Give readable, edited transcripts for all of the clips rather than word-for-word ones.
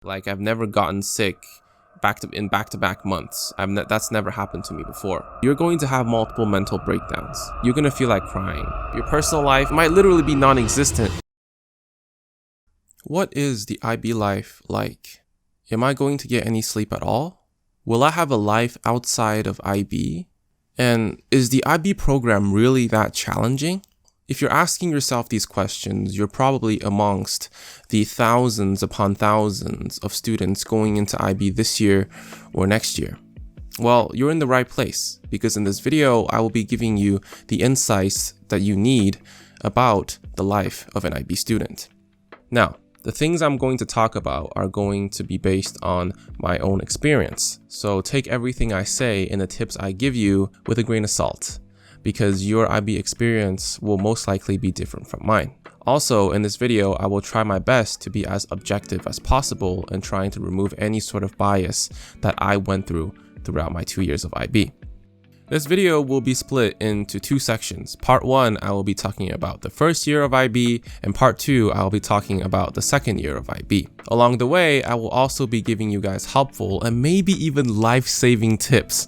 Like, I've never gotten sick in back-to-back months. That's never happened to me before. You're going to have multiple mental breakdowns. You're gonna feel like crying. Your personal life might literally be non-existent. What is the IB life like? Am I going to get any sleep at all? Will I have a life outside of IB? And is the IB program really that challenging? If you're asking yourself these questions, you're probably amongst the thousands upon thousands of students going into IB this year or next year. Well, you're in the right place, because in this video, I will be giving you the insights that you need about the life of an IB student. Now, the things I'm going to talk about are going to be based on my own experience. So take everything I say and the tips I give you with a grain of salt, because your IB experience will most likely be different from mine. Also, in this video, I will try my best to be as objective as possible and trying to remove any sort of bias that I went throughout my 2 years of IB. This video will be split into two sections. Part 1, I will be talking about the first year of IB, and part 2, I will be talking about the second year of IB. Along the way, I will also be giving you guys helpful and maybe even life-saving tips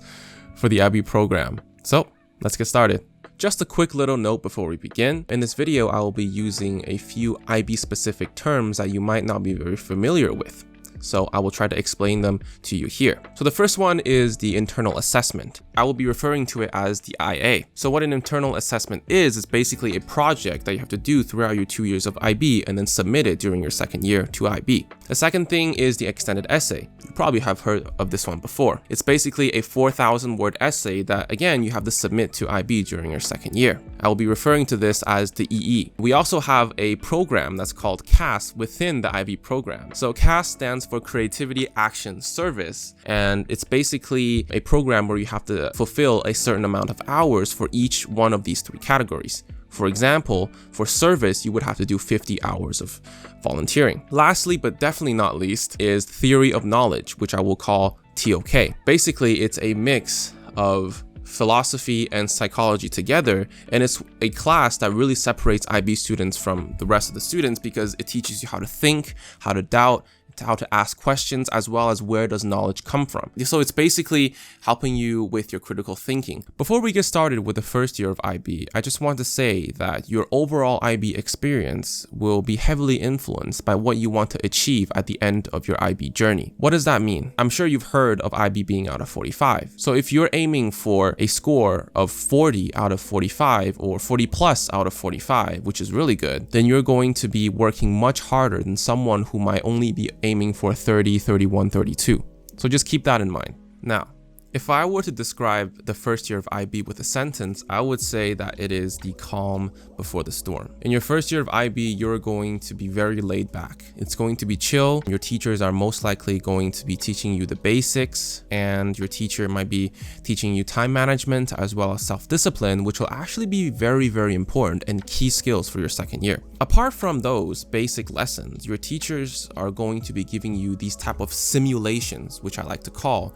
for the IB program. So, let's get started. Just a quick little note before we begin. In this video, I will be using a few IB-specific terms that you might not be very familiar with. So I will try to explain them to you here. So the first one is the internal assessment. I will be referring to it as the IA. So what an internal assessment is basically a project that you have to do throughout your 2 years of IB and then submit it during your second year to IB. The second thing is the extended essay. You probably have heard of this one before. It's basically a 4,000 word essay that, again, you have to submit to IB during your second year. I will be referring to this as the EE. We also have a program that's called CAS within the IB program. So CAS stands for Creativity Action Service, and it's basically a program where you have to fulfill a certain amount of hours for each one of these 3 categories. For example, for service, you would have to do 50 hours of volunteering. Lastly, but definitely not least, is theory of knowledge, which I will call TOK. Basically, it's a mix of philosophy and psychology together, and it's a class that really separates IB students from the rest of the students because it teaches you how to think, how to doubt, how to ask questions, as well as where does knowledge come from. So it's basically helping you with your critical thinking. Before we get started with the first year of IB, I just want to say that your overall IB experience will be heavily influenced by what you want to achieve at the end of your IB journey. What does that mean? I'm sure you've heard of IB being out of 45. So if you're aiming for a score of 40 out of 45 or 40 plus out of 45, which is really good, then you're going to be working much harder than someone who might only be aiming for 30, 31, 32. So just keep that in mind. Now, if I were to describe the first year of IB with a sentence, I would say that it is the calm before the storm. In your first year of IB, you're going to be very laid back. It's going to be chill. Your teachers are most likely going to be teaching you the basics, and your teacher might be teaching you time management as well as self-discipline, which will actually be very, very important and key skills for your second year. Apart from those basic lessons, your teachers are going to be giving you these type of simulations, which I like to call,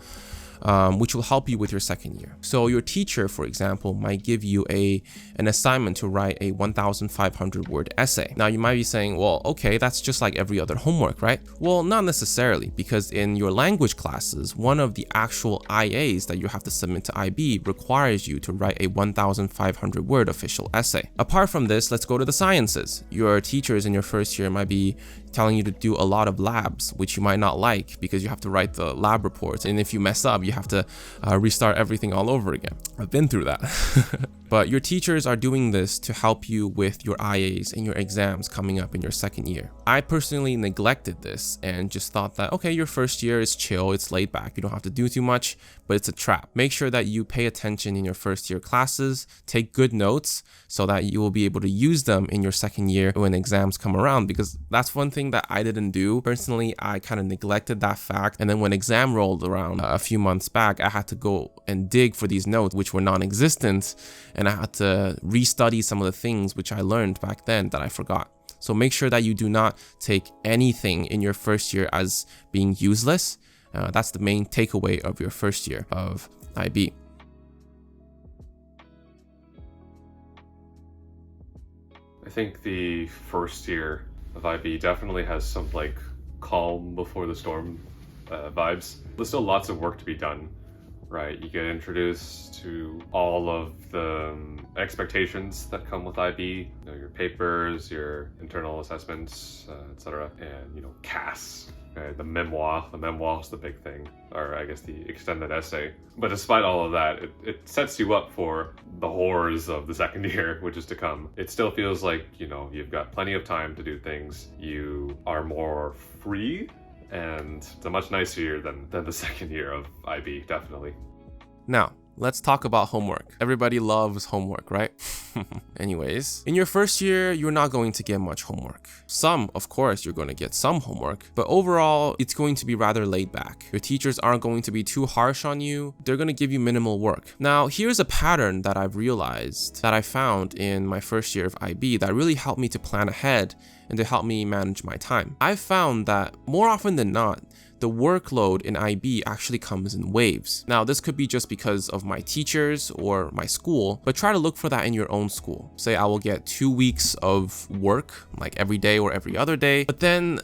which will help you with your second year. So your teacher, for example, might give you an assignment to write a 1,500 word essay. Now you might be saying, well, okay, that's just like every other homework, right? Well, not necessarily, because in your language classes, one of the actual IAs that you have to submit to IB requires you to write a 1,500 word official essay. Apart from this, let's go to the sciences. Your teachers in your first year might be telling you to do a lot of labs, which you might not like because you have to write the lab reports, and if you mess up, you have to restart everything all over again. I've been through that. But your teachers are doing this to help you with your IAs and your exams coming up in your second year. I personally neglected this and just thought that, okay, your first year is chill, it's laid back, you don't have to do too much, but it's a trap. Make sure that you pay attention in your first year classes, take good notes so that you will be able to use them in your second year when exams come around, because that's one thing that I didn't do. Personally, I kind of neglected that fact, and then when exam rolled around a few months back, I had to go and dig for these notes, which were non-existent, and I had to restudy some of the things which I learned back then that I forgot. So make sure that you do not take anything in your first year as being useless. That's the main takeaway of your first year of IB. I think the first year of IB definitely has some calm before the storm vibes. There's still lots of work to be done, right? You get introduced to all of the expectations that come with IB, your papers, your internal assessments, etc. And CAS, okay? The memoir is the big thing, or I guess the extended essay. But despite all of that, it sets you up for the horrors of the second year, which is to come. It still feels like, you've got plenty of time to do things. You are more free, and it's a much nicer year than the second year of IB, definitely. Now, let's talk about homework. Everybody loves homework, right? Anyways, in your first year, you're not going to get much homework. Some, of course, you're going to get some homework, but overall, it's going to be rather laid back. Your teachers aren't going to be too harsh on you. They're going to give you minimal work. Now, here's a pattern that I've realized that I found in my first year of IB that really helped me to plan ahead and to help me manage my time. I've found that more often than not, the workload in IB actually comes in waves. Now, this could be just because of my teachers or my school, but try to look for that in your own school. Say I will get 2 weeks of work, like every day or every other day, but then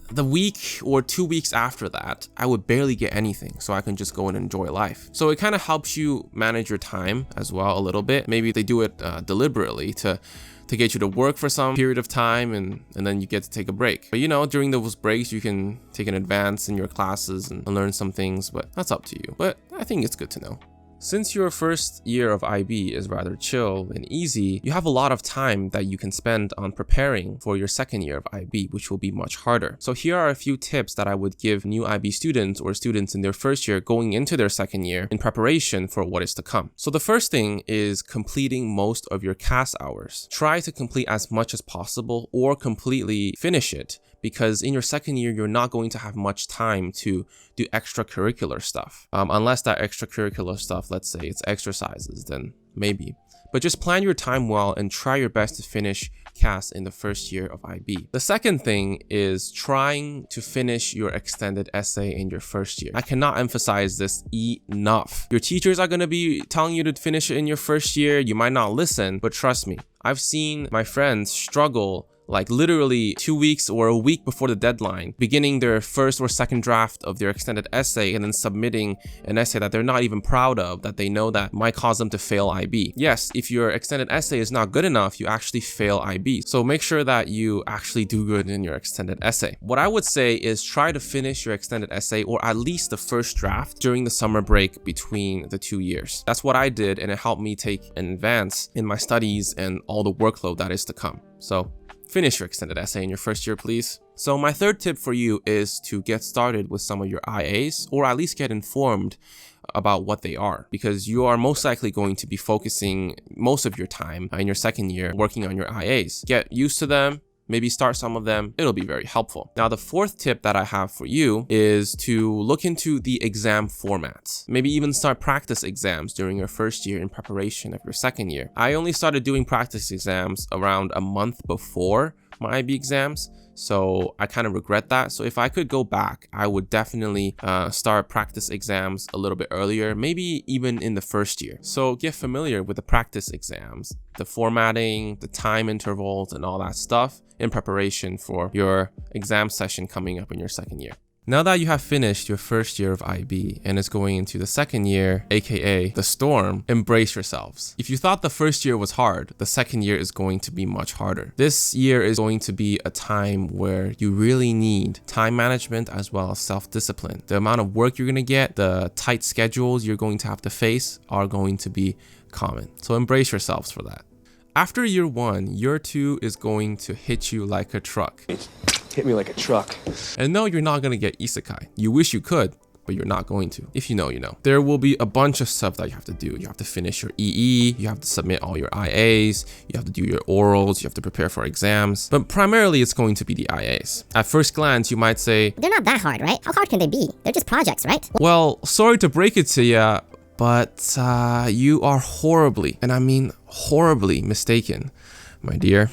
the week or 2 weeks after that, I would barely get anything, so I can just go and enjoy life. So it kind of helps you manage your time as well a little bit. Maybe they do it deliberately to get you to work for some period of time and then you get to take a break. But during those breaks, you can take an advance in your classes and learn some things, but that's up to you. But I think it's good to know. Since your first year of IB is rather chill and easy, you have a lot of time that you can spend on preparing for your second year of IB, which will be much harder. So here are a few tips that I would give new IB students or students in their first year going into their second year in preparation for what is to come. So the first thing is completing most of your CAS hours. Try to complete as much as possible or completely finish it, because in your second year, you're not going to have much time to do extracurricular stuff. Unless that extracurricular stuff, let's say it's exercises, then maybe. But just plan your time well and try your best to finish CAS in the first year of IB. The second thing is trying to finish your extended essay in your first year. I cannot emphasize this enough. Your teachers are going to be telling you to finish it in your first year. You might not listen, but trust me, I've seen my friends struggle like literally 2 weeks or a week before the deadline, beginning their first or second draft of their extended essay and then submitting an essay that they're not even proud of, that they know that might cause them to fail IB. Yes, if your extended essay is not good enough, you actually fail IB. So make sure that you actually do good in your extended essay. What I would say is try to finish your extended essay or at least the first draft during the summer break between the 2 years. That's what I did, and it helped me take an advance in my studies and all the workload that is to come. So finish your extended essay in your first year, please. So my third tip for you is to get started with some of your IAs, or at least get informed about what they are, because you are most likely going to be focusing most of your time in your second year working on your IAs. Get used to them. Maybe start some of them. It'll be very helpful. Now, the fourth tip that I have for you is to look into the exam formats. Maybe even start practice exams during your first year in preparation of your second year. I only started doing practice exams around a month before my IB exams, so I kind of regret that. So if I could go back, I would definitely start practice exams a little bit earlier, maybe even in the first year. So get familiar with the practice exams, the formatting, the time intervals, and all that stuff in preparation for your exam session coming up in your second year. Now that you have finished your first year of IB and is going into the second year, aka the storm, embrace yourselves. If you thought the first year was hard, the second year is going to be much harder. This year is going to be a time where you really need time management as well as self-discipline. The amount of work you're going to get, the tight schedules you're going to have to face are going to be common. So embrace yourselves for that. After year one, year two is going to hit you like a truck. Hit me like a truck. And no, you're not going to get isekai. You wish you could, but you're not going to. If you know, you know. There will be a bunch of stuff that you have to do. You have to finish your EE, you have to submit all your IAs, you have to do your orals, you have to prepare for exams. But primarily, it's going to be the IAs. At first glance, you might say, they're not that hard, right? How hard can they be? They're just projects, right? Well, sorry to break it to you, but you are horribly, and I mean horribly mistaken, my dear.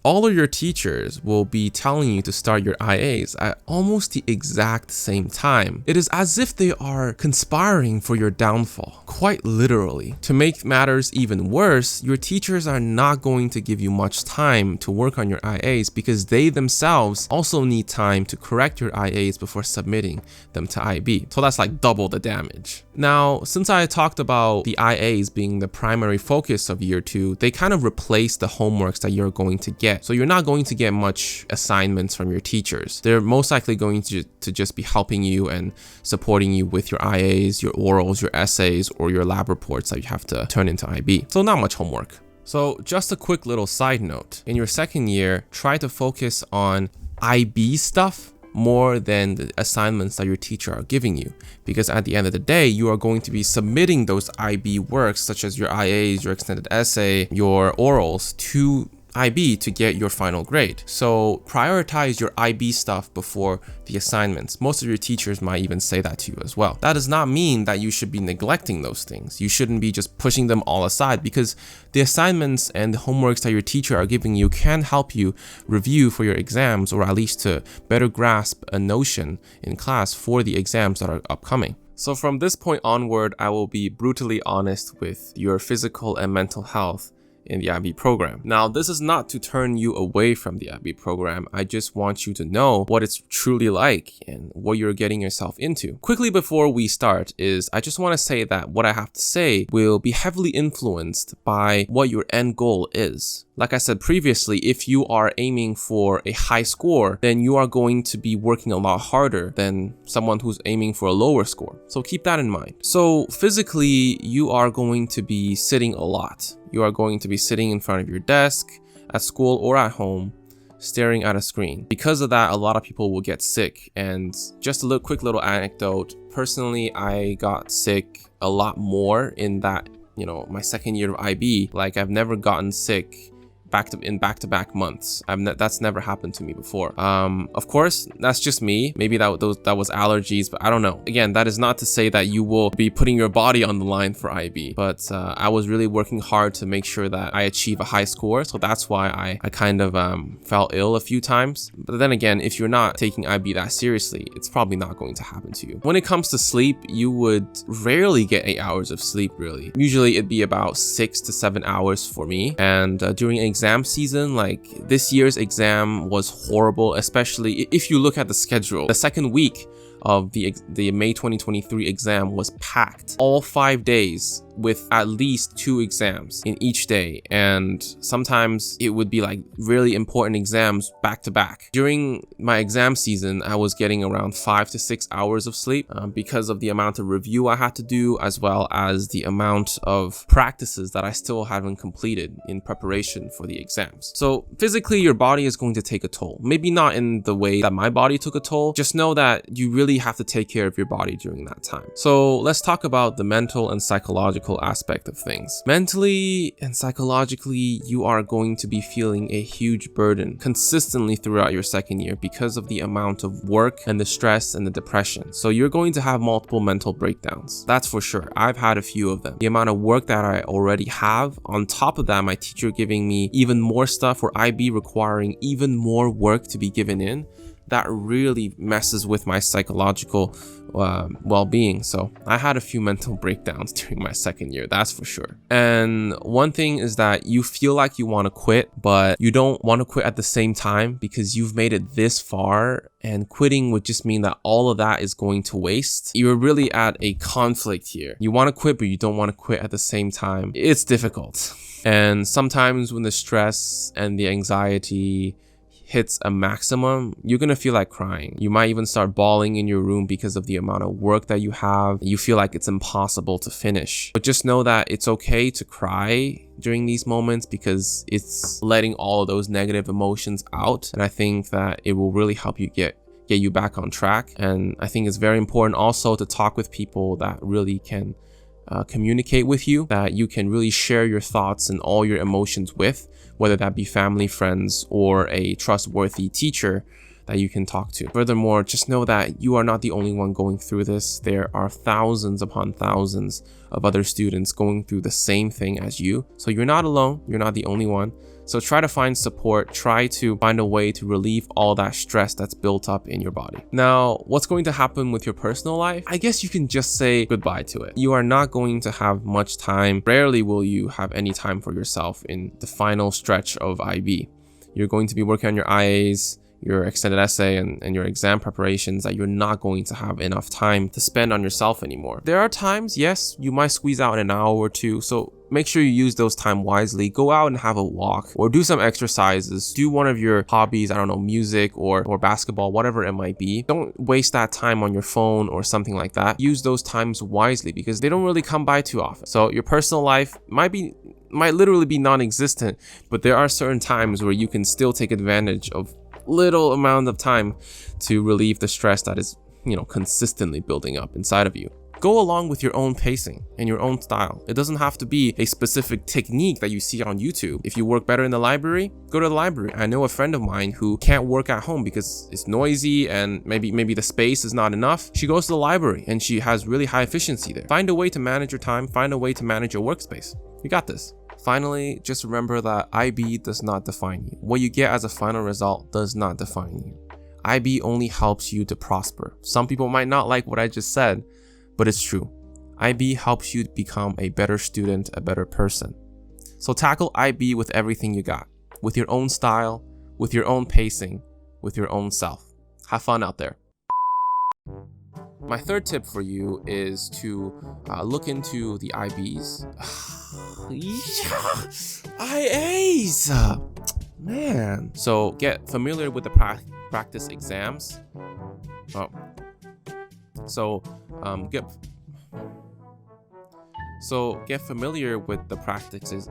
all of your teachers will be telling you to start your IAs at almost the exact same time. It is as if they are conspiring for your downfall, quite literally. To make matters even worse, your teachers are not going to give you much time to work on your IAs because they themselves also need time to correct your IAs before submitting them to IB. So that's like double the damage. Now, since I talked about the IAs being the primary focus of year 2, they kind of replace the homeworks that you're going to get. So you're not going to get much assignments from your teachers. They're most likely going to just be helping you and supporting you with your IAs, your orals, your essays, or your lab reports that you have to turn into IB. So not much homework. So just a quick little side note. In your second year, try to focus on IB stuff more than the assignments that your teacher are giving you, because at the end of the day, you are going to be submitting those IB works such as your IAs, your extended essay, your orals to IB to get your final grade. So prioritize your IB stuff before the assignments. Most of your teachers might even say that to you as well. That does not mean that you should be neglecting those things. You shouldn't be just pushing them all aside, because the assignments and the homeworks that your teacher are giving you can help you review for your exams, or at least to better grasp a notion in class for the exams that are upcoming. So from this point onward, I will be brutally honest with your physical and mental health in the IB program. Now, this is not to turn you away from the IB program. I just want you to know what it's truly like and what you're getting yourself into. Quickly before we start I just want to say that what I have to say will be heavily influenced by what your end goal is. Like I said previously, if you are aiming for a high score, then you are going to be working a lot harder than someone who's aiming for a lower score. So keep that in mind. So physically, you are going to be sitting a lot. You are going to be sitting in front of your desk, at school or at home, staring at a screen. Because of that, a lot of people will get sick. And just a quick little anecdote. Personally, I got sick a lot more in that, my second year of IB. Like, I've never gotten sick back-to-back months. That's never happened to me before. Of course, that's just me. Maybe that was allergies, but I don't know. Again, that is not to say that you will be putting your body on the line for IB, but I was really working hard to make sure that I achieve a high score. So that's why I kind of fell ill a few times. But then again, if you're not taking IB that seriously, it's probably not going to happen to you. When it comes to sleep, you would rarely get 8 hours of sleep, really. Usually it'd be about 6 to 7 hours for me. And during exam season, like this year's exam was horrible, especially if you look at the schedule. The second week of the May 2023 exam was packed. All 5 days with at least 2 exams in each day, and sometimes it would be like really important exams back to back. During my exam season, I was getting around 5 to 6 hours of sleep because of the amount of review I had to do, as well as the amount of practices that I still haven't completed in preparation for the exams. So physically, your body is going to take a toll. Maybe not in the way that my body took a toll. Just know that you really have to take care of your body during that time. So let's talk about the mental and psychological aspect of things. Mentally and psychologically, you are going to be feeling a huge burden consistently throughout your second year because of the amount of work and the stress and the depression. So you're going to have multiple mental breakdowns. That's for sure. I've had a few of them. The amount of work that I already have, on top of that, my teacher giving me even more stuff, or IB requiring even more work to be given in, that really messes with my psychological well-being. So I had a few mental breakdowns during my second year, that's for sure. And one thing is that you feel like you want to quit, but you don't want to quit at the same time because you've made it this far, and quitting would just mean that all of that is going to waste. You're really at a conflict here. You want to quit, but you don't want to quit at the same time. It's difficult. And sometimes when the stress and the anxiety hits a maximum, you're gonna feel like crying. You might even start bawling in your room because of the amount of work that you have. You feel like it's impossible to finish. But just know that it's okay to cry during these moments because it's letting all of those negative emotions out. And I think that it will really help you get you back on track. And I think it's very important also to talk with people that really can communicate with you, that you can really share your thoughts and all your emotions with, whether that be family, friends, or a trustworthy teacher that you can talk to. Furthermore, just know that you are not the only one going through this. There are thousands upon thousands of other students going through the same thing as you. So you're not alone. You're not the only one. So try to find support, try to find a way to relieve all that stress that's built up in your body. Now, what's going to happen with your personal life? I guess you can just say goodbye to it. You are not going to have much time. Rarely will you have any time for yourself in the final stretch of IB. You're going to be working on your IAs, your extended essay, and your exam preparations that you're not going to have enough time to spend on yourself anymore. There are times, yes, you might squeeze out an hour or two, so make sure you use those time wisely. Go out and have a walk or do some exercises. Do one of your hobbies, I don't know, music or basketball, whatever it might be. Don't waste that time on your phone or something like that. Use those times wisely because they don't really come by too often. So your personal life might literally be non-existent, but there are certain times where you can still take advantage of little amount of time to relieve the stress that is, consistently building up inside of you. Go along with your own pacing and your own style. It doesn't have to be a specific technique that you see on YouTube. If you work better in the library, go to the library. I know a friend of mine who can't work at home because it's noisy and maybe the space is not enough. She goes to the library and she has really high efficiency there. Find a way to manage your time, find a way to manage your workspace. You got this. Finally, just remember that IB does not define you. What you get as a final result does not define you. IB only helps you to prosper. Some people might not like what I just said, but it's true. IB helps you become a better student, a better person. So tackle IB with everything you got, with your own style, with your own pacing, with your own self. Have fun out there. My third tip for you is to look into the IBs. IAs! Man. So get familiar with the practice exams. Get familiar with the practices.